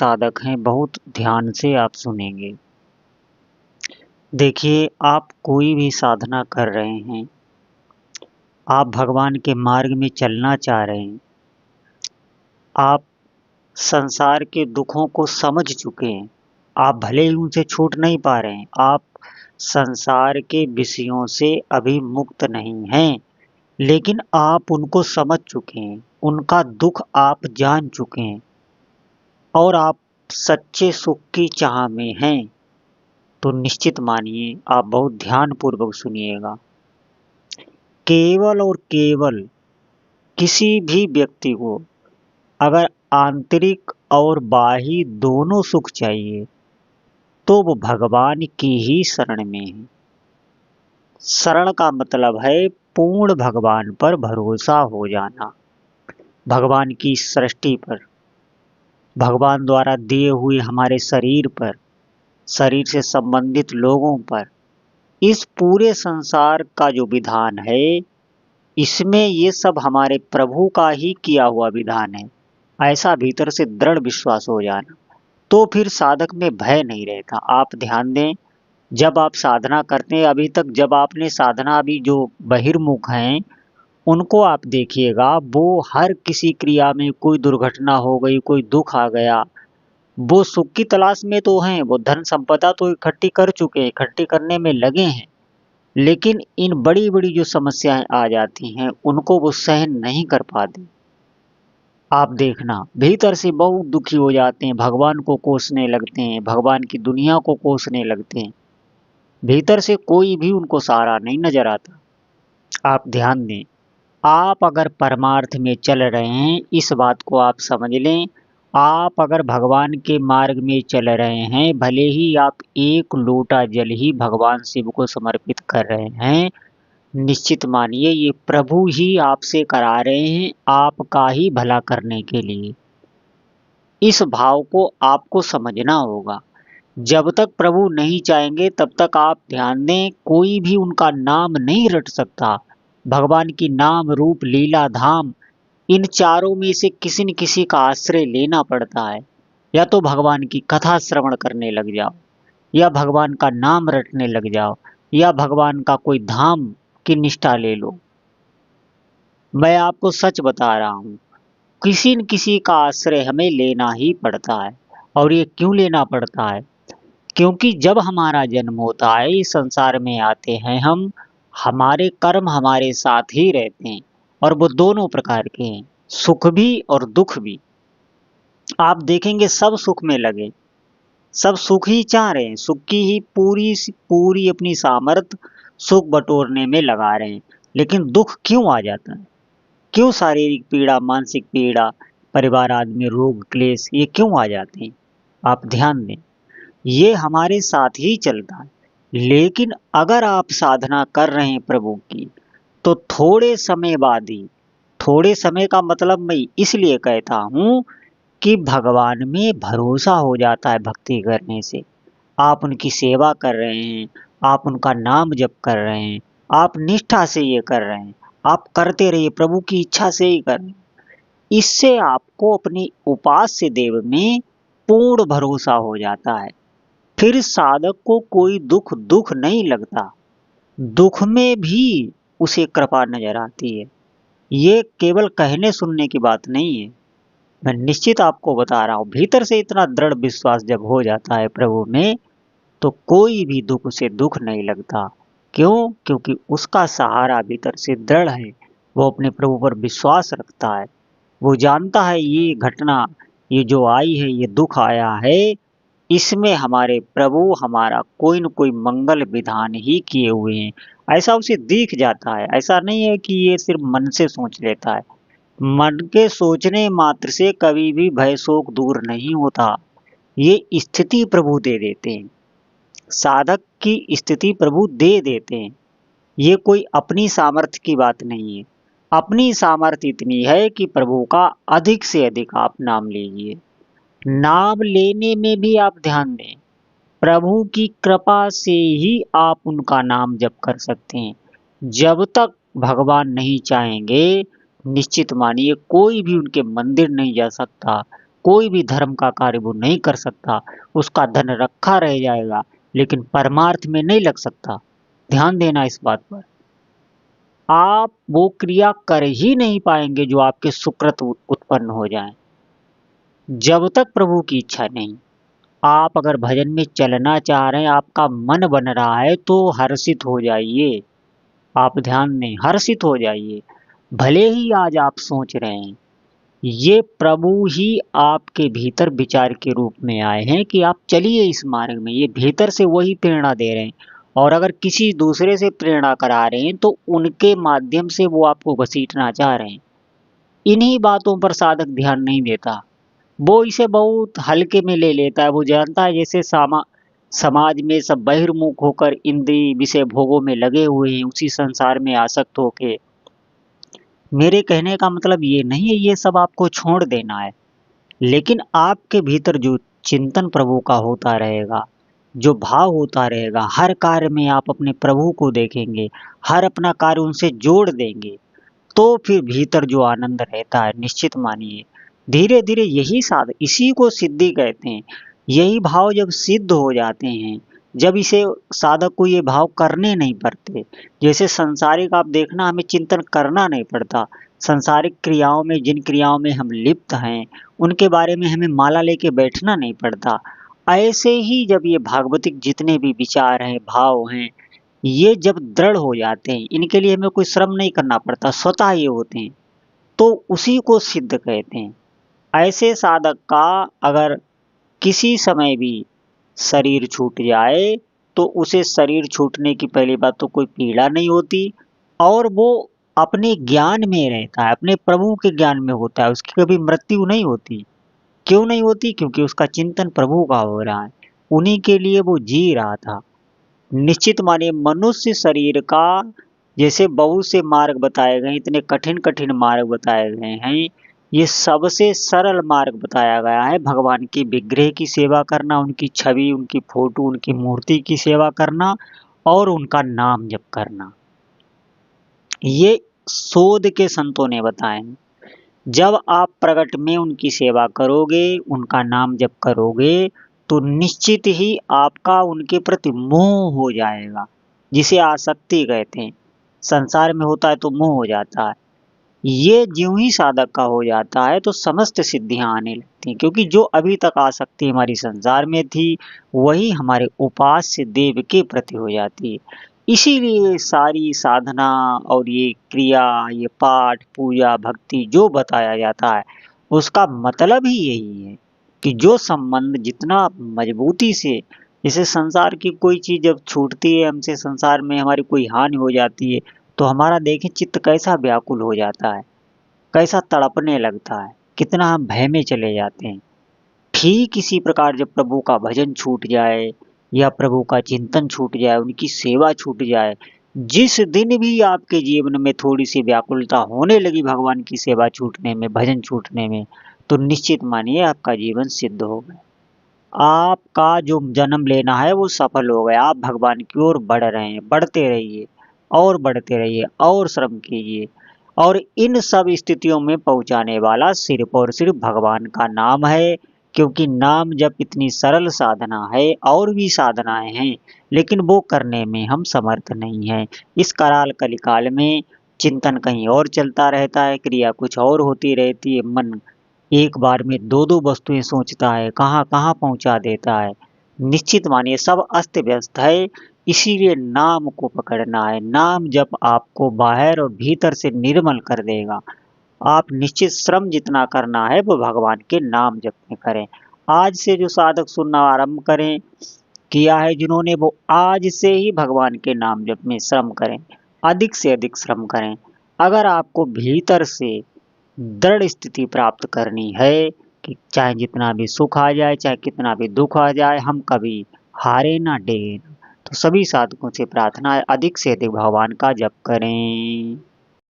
साधक हैं, बहुत ध्यान से आप सुनेंगे। देखिए, आप कोई भी साधना कर रहे हैं, आप भगवान के मार्ग में चलना चाह रहे हैं, आप संसार के दुखों को समझ चुके हैं, आप भले ही उनसे छूट नहीं पा रहे हैं, आप संसार के विषयों से अभी मुक्त नहीं हैं, लेकिन आप उनको समझ चुके हैं, उनका दुख आप जान चुके हैं और आप सच्चे सुख की चाह में हैं, तो निश्चित मानिए आप बहुत ध्यानपूर्वक सुनिएगा। केवल और केवल किसी भी व्यक्ति को अगर आंतरिक और बाह्य दोनों सुख चाहिए तो वो भगवान की ही शरण में है। शरण का मतलब है पूर्ण भगवान पर भरोसा हो जाना, भगवान की सृष्टि पर, भगवान द्वारा दिए हुए हमारे शरीर पर, शरीर से संबंधित लोगों पर, इस पूरे संसार का जो विधान है, इसमें ये सब हमारे प्रभु का ही किया हुआ विधान है, ऐसा भीतर से दृढ़ विश्वास हो जाना, तो फिर साधक में भय नहीं रहता। आप ध्यान दें, जब आप साधना करते हैं, अभी तक जब आपने साधना, अभी जो बहिर्मुख हैं उनको आप देखिएगा, वो हर किसी क्रिया में कोई दुर्घटना हो गई, कोई दुख आ गया, वो सुख की तलाश में तो हैं, वो धन संपदा तो इकट्ठी कर चुके हैं, इकट्ठी करने में लगे हैं, लेकिन इन बड़ी बड़ी जो समस्याएं आ जाती हैं उनको वो सहन नहीं कर पाते। आप देखना, भीतर से बहुत दुखी हो जाते हैं, भगवान को कोसने लगते हैं, भगवान की दुनिया को कोसने लगते हैं, भीतर से कोई भी उनको सहारा नहीं नजर आता। आप ध्यान दें, आप अगर परमार्थ में चल रहे हैं, इस बात को आप समझ लें, आप अगर भगवान के मार्ग में चल रहे हैं, भले ही आप एक लोटा जल ही भगवान शिव को समर्पित कर रहे हैं, निश्चित मानिए ये प्रभु ही आपसे करा रहे हैं, आपका ही भला करने के लिए। इस भाव को आपको समझना होगा। जब तक प्रभु नहीं चाहेंगे तब तक आप ध्यान दें, कोई भी उनका नाम नहीं रट सकता। भगवान की नाम रूप लीला धाम, इन चारों में से किसी न किसी का आश्रय लेना पड़ता है। या तो भगवान की कथा श्रवण करने लग जाओ, या भगवान का नाम रटने लग जाओ, या भगवान का कोई धाम की निष्ठा ले लो। मैं आपको सच बता रहा हूँ, किसी न किसी का आश्रय हमें लेना ही पड़ता है। और ये क्यों लेना पड़ता है? क्योंकि जब हमारा जन्म होता है, इस संसार में आते हैं हम, हमारे कर्म हमारे साथ ही रहते हैं, और वो दोनों प्रकार के हैं, सुख भी और दुख भी। आप देखेंगे सब सुख में लगे, सब सुख ही चाह रहे हैं, सुख की ही पूरी अपनी सामर्थ सुख बटोरने में लगा रहे हैं, लेकिन दुख क्यों आ जाता है? क्यों शारीरिक पीड़ा, मानसिक पीड़ा, परिवार आदमी, रोग क्लेश, ये क्यों आ जाते हैं? आप ध्यान दें, ये हमारे साथ ही चलता है। लेकिन अगर आप साधना कर रहे हैं प्रभु की, तो थोड़े समय बाद ही, थोड़े समय का मतलब मैं इसलिए कहता हूँ कि भगवान में भरोसा हो जाता है भक्ति करने से। आप उनकी सेवा कर रहे हैं, आप उनका नाम जप कर रहे हैं, आप निष्ठा से ये कर रहे हैं, आप करते रहिए, प्रभु की इच्छा से ही कर रहे हैं। इससे आपको अपनी उपास्य देव में पूर्ण भरोसा हो जाता है। फिर साधक को कोई दुख नहीं लगता, दुख में भी उसे कृपा नजर आती है। ये केवल कहने सुनने की बात नहीं है, मैं निश्चित आपको बता रहा हूँ। भीतर से इतना दृढ़ विश्वास जब हो जाता है प्रभु में, तो कोई भी दुख उसे दुख नहीं लगता। क्यों? क्योंकि उसका सहारा भीतर से दृढ़ है, वो अपने प्रभु पर विश्वास रखता है, वो जानता है ये घटना, ये जो आई है, ये दुख आया है, इसमें हमारे प्रभु हमारा कोई न कोई मंगल विधान ही किए हुए हैं, ऐसा उसे दिख जाता है। ऐसा नहीं है कि ये सिर्फ मन से सोच लेता है, मन के सोचने मात्र से कभी भी भय शोक दूर नहीं होता, ये स्थिति प्रभु दे देते हैं, साधक की स्थिति प्रभु दे देते हैं। ये कोई अपनी सामर्थ्य की बात नहीं है, अपनी सामर्थ्य इतनी है कि प्रभु का अधिक से अधिक आप नाम लीजिए। नाम लेने में भी आप ध्यान दें, प्रभु की कृपा से ही आप उनका नाम जप कर सकते हैं। जब तक भगवान नहीं चाहेंगे, निश्चित मानिए कोई भी उनके मंदिर नहीं जा सकता, कोई भी धर्म का कार्य वो नहीं कर सकता, उसका धन रखा रह जाएगा लेकिन परमार्थ में नहीं लग सकता। ध्यान देना इस बात पर। आप वो क्रिया कर ही नहीं पाएंगे जो आपके सुकृत उत्पन्न हो जाए, जब तक प्रभु की इच्छा नहीं। आप अगर भजन में चलना चाह रहे हैं, आपका मन बन रहा है, तो हर्षित हो जाइए। आप ध्यान दें, हर्षित हो जाइए। भले ही आज आप सोच रहे हैं, ये प्रभु ही आपके भीतर विचार के रूप में आए हैं कि आप चलिए इस मार्ग में। ये भीतर से वही प्रेरणा दे रहे हैं, और अगर किसी दूसरे से प्रेरणा करा रहे हैं तो उनके माध्यम से वो आपको घसीटना चाह रहे हैं। इन्हीं बातों पर साधक ध्यान नहीं देता, वो इसे बहुत हल्के में ले लेता है। वो जानता है जैसे समाज में सब बहिर्मुख होकर इंद्रिय विषय भोगों में लगे हुए हैं, उसी संसार में आसक्त होके। मेरे कहने का मतलब ये नहीं है ये सब आपको छोड़ देना है, लेकिन आपके भीतर जो चिंतन प्रभु का होता रहेगा, जो भाव होता रहेगा, हर कार्य में आप अपने प्रभु को देखेंगे, हर अपना कार्य उनसे जोड़ देंगे, तो फिर भीतर जो आनंद रहता है, निश्चित मानिए धीरे धीरे यही इसी को सिद्धि कहते हैं। यही भाव जब सिद्ध हो जाते हैं, जब इसे साधक को ये भाव करने नहीं पड़ते, जैसे संसारिक आप देखना, हमें चिंतन करना नहीं पड़ता। संसारिक क्रियाओं में, जिन क्रियाओं में हम लिप्त हैं, उनके बारे में हमें माला लेके बैठना नहीं पड़ता। ऐसे ही जब ये भागवतिक जितने भी विचार हैं, भाव हैं, ये जब दृढ़ हो जाते हैं, इनके लिए हमें कोई श्रम नहीं करना पड़ता, स्वतः ये होते हैं, तो उसी को सिद्ध कहते हैं। ऐसे साधक का अगर किसी समय भी शरीर छूट जाए, तो उसे शरीर छूटने की पहली बात तो कोई पीड़ा नहीं होती, और वो अपने ज्ञान में रहता है, अपने प्रभु के ज्ञान में होता है, उसकी कभी मृत्यु नहीं होती। क्यों नहीं होती? क्योंकि उसका चिंतन प्रभु का हो रहा है, उन्हीं के लिए वो जी रहा था। निश्चित मानिए मनुष्य शरीर का जैसे बहुत से मार्ग बताए गए, इतने कठिन कठिन मार्ग बताए गए हैं, ये सबसे सरल मार्ग बताया गया है भगवान की विग्रह की सेवा करना, उनकी छवि, उनकी फोटो, उनकी मूर्ति की सेवा करना और उनका नाम जप करना। ये शोध के संतों ने बताए हैं। जब आप प्रगट में उनकी सेवा करोगे, उनका नाम जप करोगे, तो निश्चित ही आपका उनके प्रति मोह हो जाएगा, जिसे आसक्ति कहते हैं। संसार में होता है तो मोह हो जाता है। ये ज्यों ही साधक का हो जाता है तो समस्त सिद्धियां आने लगती हैं, क्योंकि जो अभी तक आसक्ति हमारी संसार में थी, वही हमारे उपास्य देव के प्रति हो जाती है। इसीलिए सारी साधना और ये क्रिया, ये पाठ, पूजा, भक्ति जो बताया जाता है, उसका मतलब ही यही है कि जो संबंध जितना मजबूती से, जैसे संसार की कोई चीज जब छूटती है हमसे, संसार में हमारी कोई हानि हो जाती है, तो हमारा देखें चित्त कैसा व्याकुल हो जाता है, कैसा तड़पने लगता है, कितना हम भय में चले जाते हैं। ठीक इसी प्रकार जब प्रभु का भजन छूट जाए या प्रभु का चिंतन छूट जाए, उनकी सेवा छूट जाए, जिस दिन भी आपके जीवन में थोड़ी सी व्याकुलता होने लगी भगवान की सेवा छूटने में, भजन छूटने में, तो निश्चित मानिए आपका जीवन सिद्ध हो गया। आपका जो जन्म लेना है वो सफल हो गया। आप भगवान की ओर बढ़ रहे हैं, बढ़ते रहिए और बढ़ते रहिए और श्रम कीजिए, और इन सब स्थितियों में पहुंचाने वाला सिर्फ और सिर्फ भगवान का नाम है। क्योंकि नाम जब इतनी सरल साधना है, और भी साधनाएं हैं, लेकिन वो करने में हम समर्थ नहीं हैं। इस कराल कलिकाल में चिंतन कहीं और चलता रहता है, क्रिया कुछ और होती रहती है, मन एक बार में दो दो वस्तुएं सोचता है, कहाँ कहाँ पहुंचा देता है। निश्चित मानिए सब अस्त व्यस्त है, इसीलिए नाम को पकड़ना है। नाम जब आपको बाहर और भीतर से निर्मल कर देगा। आप निश्चित श्रम जितना करना है वो भगवान के नाम जप में करें। आज से जो साधक सुनना आरंभ करें, किया है जिन्होंने, वो आज से ही भगवान के नाम जप में श्रम करें, अधिक से अधिक श्रम करें। अगर आपको भीतर से दृढ़ स्थिति प्राप्त करनी है कि चाहे जितना भी सुख आ जाए, चाहे कितना भी दुख आ जाए, हम कभी हारे ना, डरे ना, तो सभी साधकों से प्रार्थना है अधिक से अधिक भगवान का जप करें।